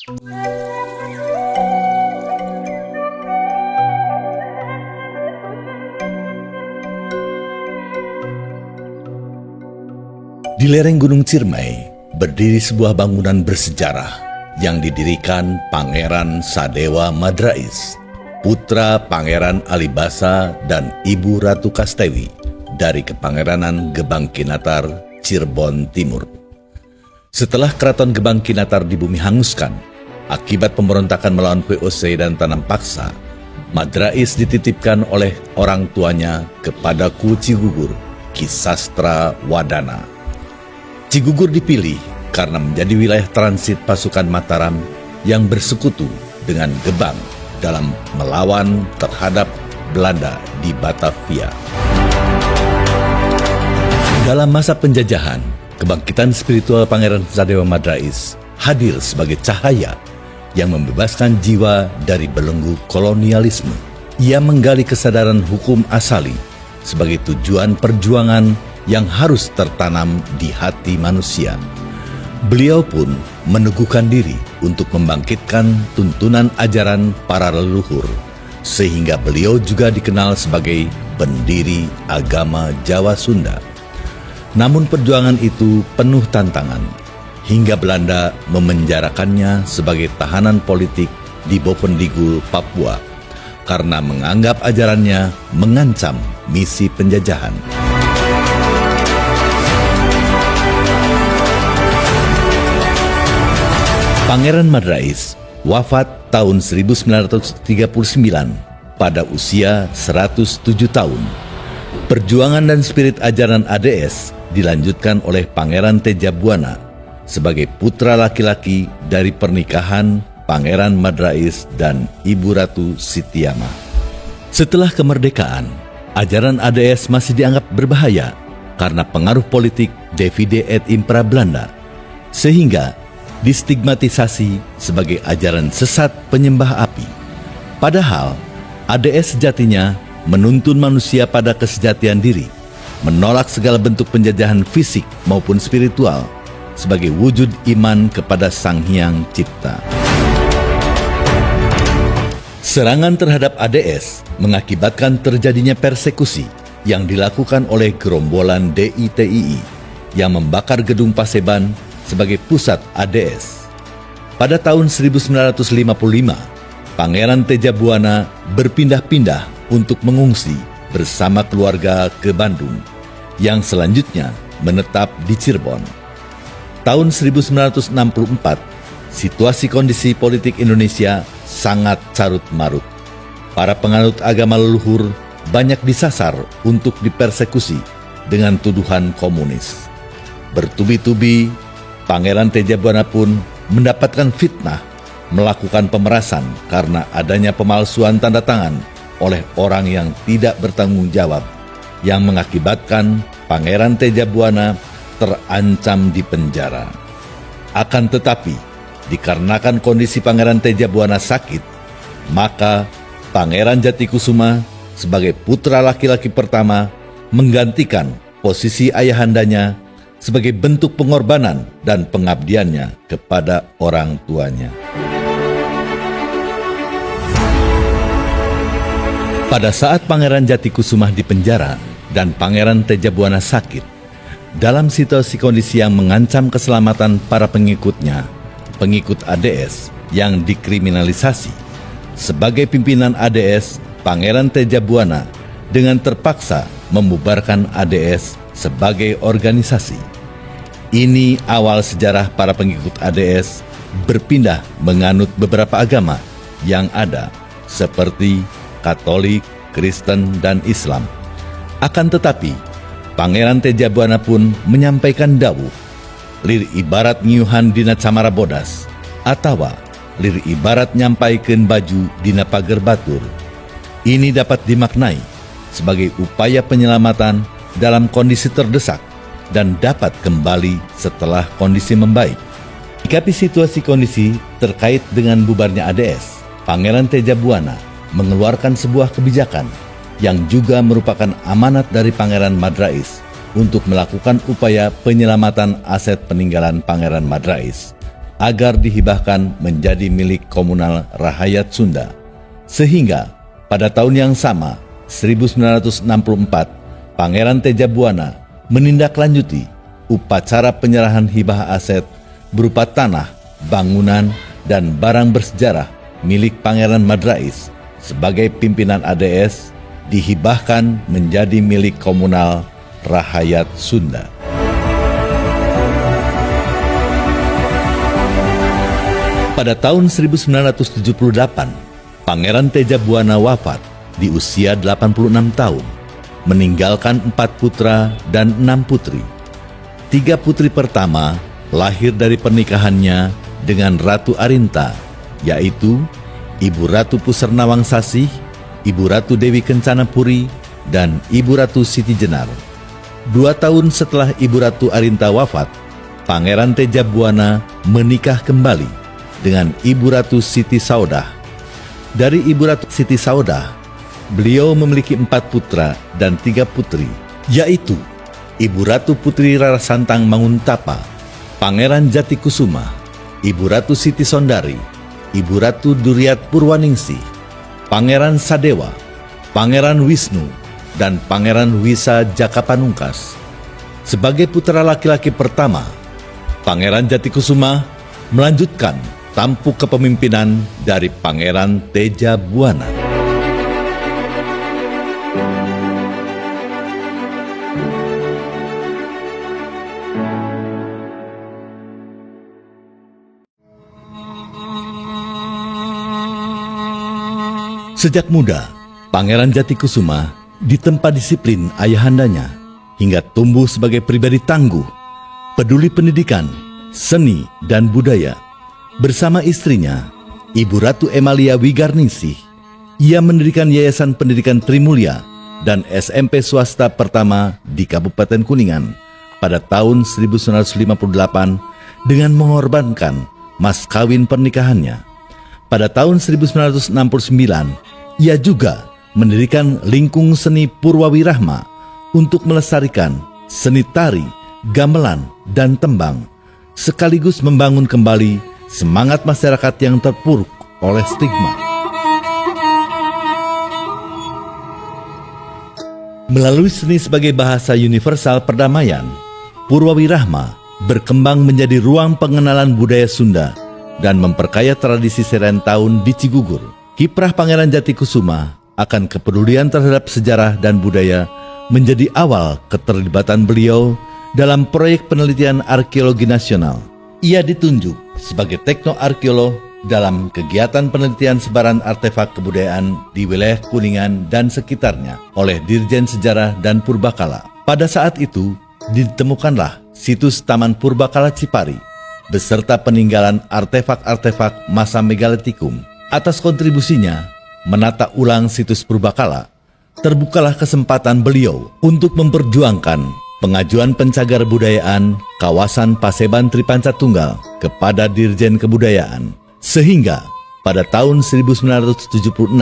Di lereng Gunung Ciremai berdiri sebuah bangunan bersejarah yang didirikan Pangeran Sadewa Madrais, putra Pangeran Alibasa dan Ibu Ratu Kastewi dari Kepangeranan Gebang Kinatar, Cirebon Timur. Setelah Keraton Gebang Kinatar di bumi hanguskan akibat pemberontakan melawan VOC dan tanam paksa, Madrais dititipkan oleh orang tuanya kepada Ku Cigugur, Ki Sastra Wadana. Cigugur dipilih karena menjadi wilayah transit pasukan Mataram yang bersekutu dengan Gebang dalam melawan terhadap Belanda di Batavia. Dalam masa penjajahan, kebangkitan spiritual Pangeran Sadewa Madrais hadir sebagai cahaya yang membebaskan jiwa dari belenggu kolonialisme. Ia menggali kesadaran hukum asali sebagai tujuan perjuangan yang harus tertanam di hati manusia. Beliau pun meneguhkan diri untuk membangkitkan tuntunan ajaran para leluhur, sehingga beliau juga dikenal sebagai pendiri agama Jawa Sunda. Namun perjuangan itu penuh tantangan, hingga Belanda memenjarakannya sebagai tahanan politik di Bovendigul, Papua, karena menganggap ajarannya mengancam misi penjajahan. Pangeran Madrais wafat tahun 1939 pada usia 107 tahun. Perjuangan dan spirit ajaran ADS dilanjutkan oleh Pangeran Tejabuana sebagai putra laki-laki dari pernikahan Pangeran Madrais dan Ibu Ratu Sitiama. Setelah kemerdekaan, ajaran ADS masih dianggap berbahaya karena pengaruh politik Divide et Impera Belanda, sehingga distigmatisasi sebagai ajaran sesat penyembah api. Padahal ADS sejatinya menuntun manusia pada kesejatian diri, menolak segala bentuk penjajahan fisik maupun spiritual sebagai wujud iman kepada Sang Hyang Cipta. Serangan terhadap ADS mengakibatkan terjadinya persekusi yang dilakukan oleh gerombolan DITII yang membakar gedung Paseban sebagai pusat ADS. Pada tahun 1955, Pangeran Tejabuana berpindah-pindah untuk mengungsi bersama keluarga ke Bandung, yang selanjutnya menetap di Cirebon. Tahun 1964, situasi kondisi politik Indonesia sangat carut-marut. Para penganut agama leluhur banyak disasar untuk dipersekusi dengan tuduhan komunis. Bertubi-tubi, Pangeran Tejabuana pun mendapatkan fitnah melakukan pemerasan karena adanya pemalsuan tanda tangan oleh orang yang tidak bertanggung jawab, yang mengakibatkan Pangeran Tejabuana terancam di penjara. Akan tetapi, dikarenakan kondisi Pangeran Tejabuana sakit, maka Pangeran Jatikusuma sebagai putra laki-laki pertama menggantikan posisi ayahandanya sebagai bentuk pengorbanan dan pengabdiannya kepada orang tuanya. Pada saat Pangeran Jatikusuma di penjara dan Pangeran Tejabuana sakit, dalam situasi kondisi yang mengancam keselamatan para pengikutnya, pengikut ADS yang dikriminalisasi, sebagai pimpinan ADS, Pangeran Tejabuana dengan terpaksa membubarkan ADS sebagai organisasi. Ini awal sejarah para pengikut ADS berpindah menganut beberapa agama yang ada, seperti Katolik, Kristen, dan Islam. Akan tetapi, Pangeran Tejabuana pun menyampaikan dawuh, lir ibarat ngiuhan dina camara bodas, atawa lir ibarat nyampaikeun baju dina pager batur. Ini dapat dimaknai sebagai upaya penyelamatan dalam kondisi terdesak dan dapat kembali setelah kondisi membaik. Menyikapi situasi kondisi terkait dengan bubarnya ADS, Pangeran Tejabuana mengeluarkan sebuah kebijakan yang juga merupakan amanat dari Pangeran Madrais untuk melakukan upaya penyelamatan aset peninggalan Pangeran Madrais, agar dihibahkan menjadi milik komunal rakyat Sunda. Sehingga pada tahun yang sama, 1964, Pangeran Teja Buana menindaklanjuti upacara penyerahan hibah aset berupa tanah, bangunan, dan barang bersejarah milik Pangeran Madrais sebagai pimpinan ADS dihibahkan menjadi milik komunal rakyat Sunda. Pada tahun 1978, Pangeran Teja Buana wafat di usia 86 tahun, meninggalkan 4 putra dan 6 putri. 3 putri pertama lahir dari pernikahannya dengan Ratu Arinta, yaitu Ibu Ratu Pusarnawangsasih, Ibu Ratu Dewi Kencana Puri, dan Ibu Ratu Siti Jenar. 2 tahun setelah Ibu Ratu Arinta wafat, Pangeran Teja Buana menikah kembali dengan Ibu Ratu Siti Saudah. Dari Ibu Ratu Siti Saudah, beliau memiliki 4 putra dan 3 putri, yaitu Ibu Ratu Putri Rara Santang Manguntapa, Pangeran Jatikusuma, Ibu Ratu Siti Sondari, Ibu Ratu Duryat Purwaningsih, Pangeran Sadewa, Pangeran Wisnu, dan Pangeran Wisa Jakapanungkas. Sebagai putra laki-laki pertama, Pangeran Jatikusuma melanjutkan tampuk kepemimpinan dari Pangeran Teja Buana. Sejak muda, Pangeran Jatikusuma ditempa disiplin ayahandanya hingga tumbuh sebagai pribadi tangguh, peduli pendidikan, seni, dan budaya. Bersama istrinya, Ibu Ratu Emalia Wigarningsih, ia mendirikan Yayasan Pendidikan Trimulya dan SMP swasta pertama di Kabupaten Kuningan pada tahun 1958 dengan mengorbankan mas kawin pernikahannya. Pada tahun 1969, ia juga mendirikan Lingkung Seni Purwawirahma untuk melestarikan seni tari, gamelan, dan tembang, sekaligus membangun kembali semangat masyarakat yang terpuruk oleh stigma. Melalui seni sebagai bahasa universal perdamaian, Purwawirahma berkembang menjadi ruang pengenalan budaya Sunda dan memperkaya tradisi serentahun di Cigugur. Kiprah Pangeran Jatikusuma akan kepedulian terhadap sejarah dan budaya menjadi awal keterlibatan beliau dalam proyek penelitian arkeologi nasional. Ia ditunjuk sebagai teknoarkeolog dalam kegiatan penelitian sebaran artefak kebudayaan di wilayah Kuningan dan sekitarnya oleh Dirjen Sejarah dan Purbakala. Pada saat itu, ditemukanlah situs Taman Purbakala Cipari beserta peninggalan artefak-artefak masa Megalitikum. Atas kontribusinya menata ulang situs Purbakala, terbukalah kesempatan beliau untuk memperjuangkan pengajuan pencagar budayaan kawasan Paseban Tripanca Tunggal kepada Dirjen Kebudayaan, sehingga pada tahun 1976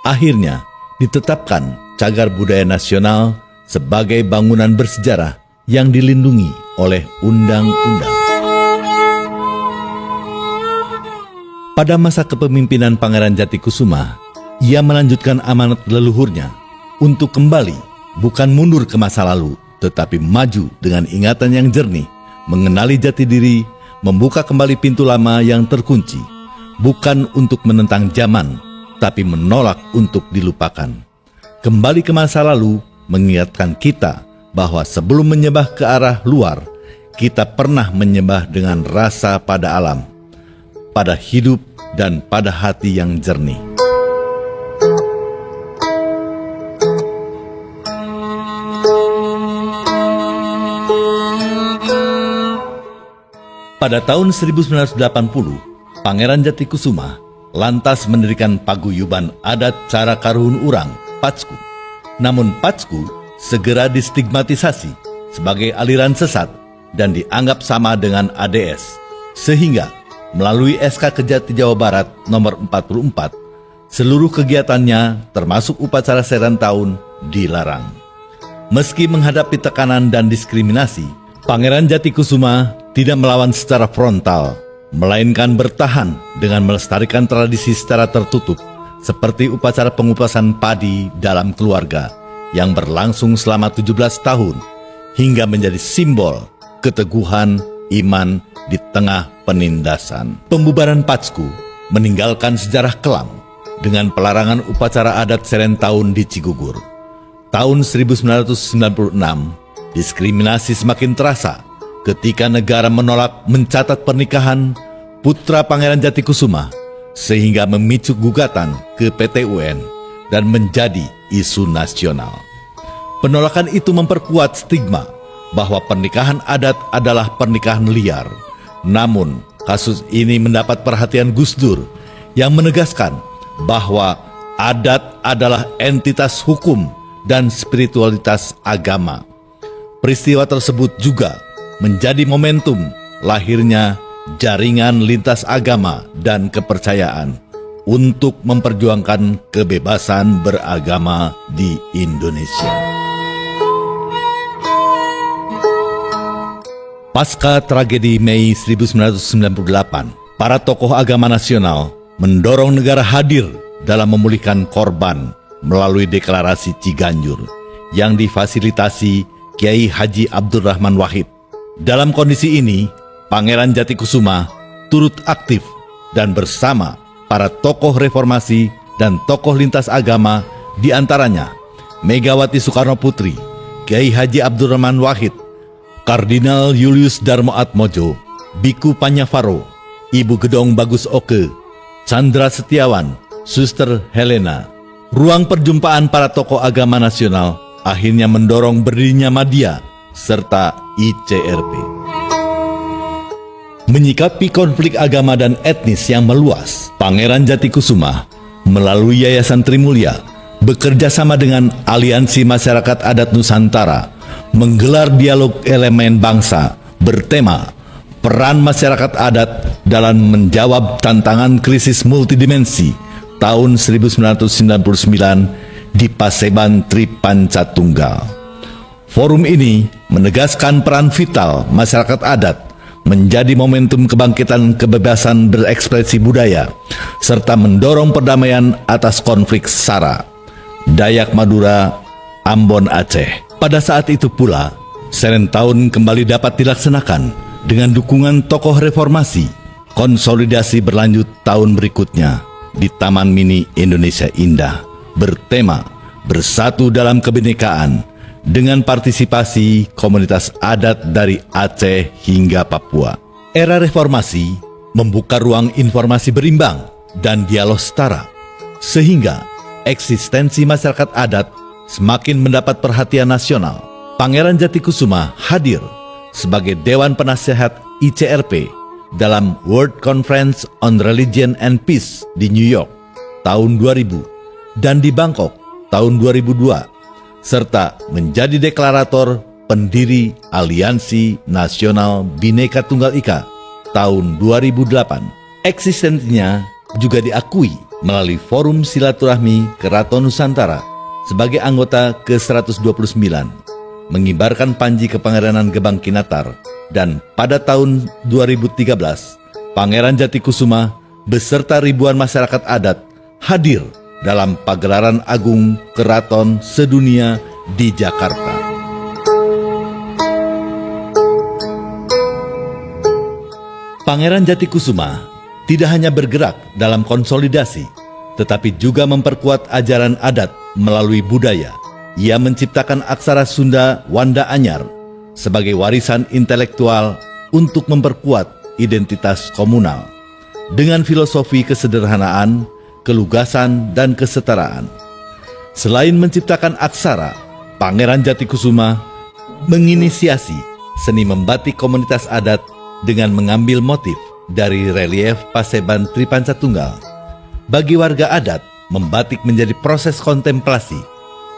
akhirnya ditetapkan Cagar Budaya Nasional sebagai bangunan bersejarah yang dilindungi oleh undang-undang. Pada masa kepemimpinan Pangeran Jatikusuma, ia melanjutkan amanat leluhurnya untuk kembali, bukan mundur ke masa lalu, tetapi maju dengan ingatan yang jernih, mengenali jati diri, membuka kembali pintu lama yang terkunci, bukan untuk menentang zaman, tapi menolak untuk dilupakan. Kembali ke masa lalu mengingatkan kita bahwa sebelum menyembah ke arah luar, kita pernah menyembah dengan rasa pada alam, pada hidup, dan pada hati yang jernih. Pada tahun 1980, Pangeran Jatikusuma lantas mendirikan paguyuban adat cara karuhun urang, Patsku. Namun Patsku segera distigmatisasi sebagai aliran sesat dan dianggap sama dengan ADS, sehingga melalui SK Kejati Jawa Barat nomor 44, seluruh kegiatannya termasuk upacara serentahun dilarang. Meski menghadapi tekanan dan diskriminasi, Pangeran Jatikusuma tidak melawan secara frontal, melainkan bertahan dengan melestarikan tradisi secara tertutup, seperti upacara pengupasan padi dalam keluarga yang berlangsung selama 17 tahun, hingga menjadi simbol keteguhan iman di tengah penindasan. Pembubaran Patsku meninggalkan sejarah kelam dengan pelarangan upacara adat Serentahun di Cigugur. Tahun 1996, diskriminasi semakin terasa ketika negara menolak mencatat pernikahan putra Pangeran Jatikusuma, sehingga memicu gugatan ke PT UN dan menjadi isu nasional. Penolakan itu memperkuat stigma bahwa pernikahan adat adalah pernikahan liar. Namun, kasus ini mendapat perhatian Gus Dur yang menegaskan bahwa adat adalah entitas hukum dan spiritualitas agama. Peristiwa tersebut juga menjadi momentum lahirnya jaringan lintas agama dan kepercayaan untuk memperjuangkan kebebasan beragama di Indonesia. Pasca tragedi Mei 1998, para tokoh agama nasional mendorong negara hadir dalam memulihkan korban melalui deklarasi Ciganjur yang difasilitasi Kiai Haji Abdurrahman Wahid. Dalam kondisi ini, Pangeran Jatikusuma turut aktif dan bersama para tokoh reformasi dan tokoh lintas agama, di antaranya Megawati Soekarno Putri, Kiai Haji Abdurrahman Wahid, Kardinal Julius Darmoatmojo, Biku Panyafaro, Ibu Gedong Bagus Oke, Chandra Setiawan, Suster Helena. Ruang perjumpaan para tokoh agama nasional akhirnya mendorong berdirinya Madya serta ICRP. Menyikapi konflik agama dan etnis yang meluas, Pangeran Jatikusuma melalui Yayasan Trimulya bekerja sama dengan Aliansi Masyarakat Adat Nusantara menggelar dialog elemen bangsa bertema peran masyarakat adat dalam menjawab tantangan krisis multidimensi tahun 1999 di Paseban Tripancatunggal. Forum ini menegaskan peran vital masyarakat adat menjadi momentum kebangkitan kebebasan berekspresi budaya serta mendorong perdamaian atas konflik SARA, Dayak Madura, Ambon Aceh. Pada saat itu pula, Serentahun kembali dapat dilaksanakan dengan dukungan tokoh reformasi. Konsolidasi berlanjut tahun berikutnya di Taman Mini Indonesia Indah bertema Bersatu dalam Kebinekaan dengan partisipasi komunitas adat dari Aceh hingga Papua. Era reformasi membuka ruang informasi berimbang dan dialog setara, sehingga eksistensi masyarakat adat semakin mendapat perhatian nasional. Pangeran Jatikusuma hadir sebagai Dewan Penasehat ICRP dalam World Conference on Religion and Peace di New York tahun 2000 dan di Bangkok tahun 2002, serta menjadi deklarator pendiri Aliansi Nasional Bhinneka Tunggal Ika tahun 2008. Eksistensinya juga diakui melalui Forum Silaturahmi Keraton Nusantara sebagai anggota ke-129, mengibarkan panji Kepangeranan Gebang Kinatar, dan pada tahun 2013, Pangeran Jatikusuma beserta ribuan masyarakat adat hadir dalam pagelaran agung keraton sedunia di Jakarta. Pangeran Jatikusuma tidak hanya bergerak dalam konsolidasi, tetapi juga memperkuat ajaran adat melalui budaya. Ia menciptakan aksara Sunda Wanda Anyar sebagai warisan intelektual untuk memperkuat identitas komunal dengan filosofi kesederhanaan, kelugasan, dan kesetaraan. Selain menciptakan aksara, Pangeran Jatikusuma menginisiasi seni membatik komunitas adat dengan mengambil motif dari relief Paseban Tripancatunggal. Bagi warga adat, membatik menjadi proses kontemplasi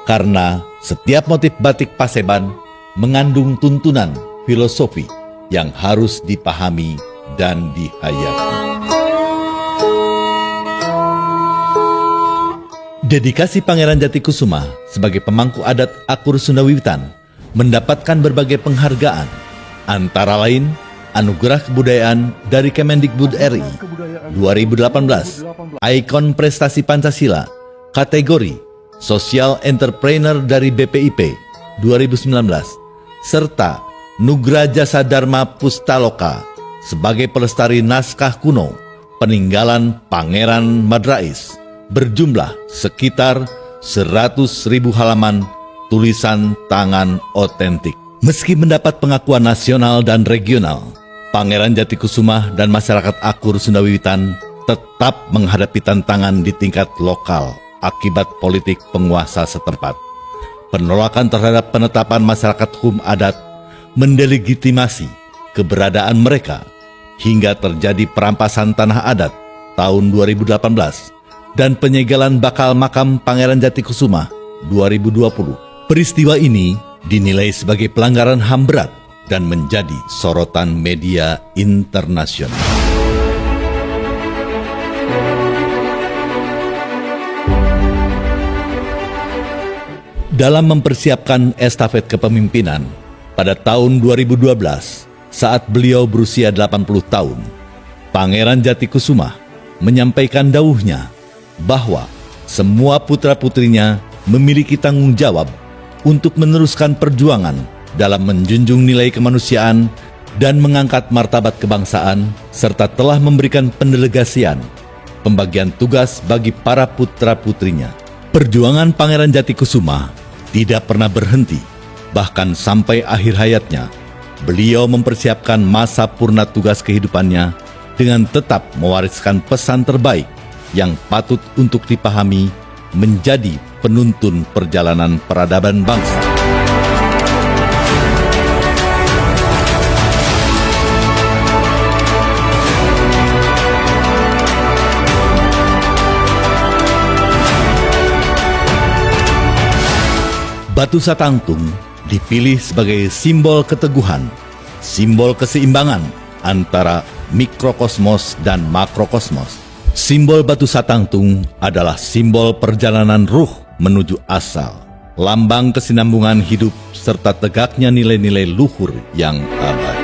karena setiap motif batik Paseban mengandung tuntunan filosofi yang harus dipahami dan dihayati. Dedikasi Pangeran Jatikusuma sebagai pemangku adat Akur Sunda Wiwitan mendapatkan berbagai penghargaan, antara lain Anugerah Kebudayaan dari Kemendikbud RI 2018, Ikon Prestasi Pancasila, kategori Social Entrepreneur dari BPIP 2019, serta Nugra Jasa Dharma Pustaloka sebagai pelestari naskah kuno peninggalan Pangeran Madrais berjumlah sekitar 100.000 halaman tulisan tangan otentik. Meski mendapat pengakuan nasional dan regional, Pangeran Jatikusumah dan masyarakat Akur Sunda Wiwitan tetap menghadapi tantangan di tingkat lokal akibat politik penguasa setempat. Penolakan terhadap penetapan masyarakat hukum adat mendelegitimasi keberadaan mereka hingga terjadi perampasan tanah adat tahun 2018 dan penyegelan bakal makam Pangeran Jatikusumah 2020. Peristiwa ini dinilai sebagai pelanggaran HAM berat dan menjadi sorotan media internasional. Dalam mempersiapkan estafet kepemimpinan pada tahun 2012, saat beliau berusia 80 tahun, Pangeran Jatikusumah menyampaikan dawuhnya bahwa semua putra-putrinya memiliki tanggung jawab untuk meneruskan perjuangan dalam menjunjung nilai kemanusiaan dan mengangkat martabat kebangsaan, serta telah memberikan pendelegasian pembagian tugas bagi para putra-putrinya. Perjuangan Pangeran Jatikusumah tidak pernah berhenti, bahkan sampai akhir hayatnya. Beliau mempersiapkan masa purna tugas kehidupannya dengan tetap mewariskan pesan terbaik yang patut untuk dipahami menjadi penuntun perjalanan peradaban bangsa. Batu Satangtung dipilih sebagai simbol keteguhan, simbol keseimbangan antara mikrokosmos dan makrokosmos. Simbol Batu Satangtung adalah simbol perjalanan ruh menuju asal, lambang kesinambungan hidup serta tegaknya nilai-nilai luhur yang abadi.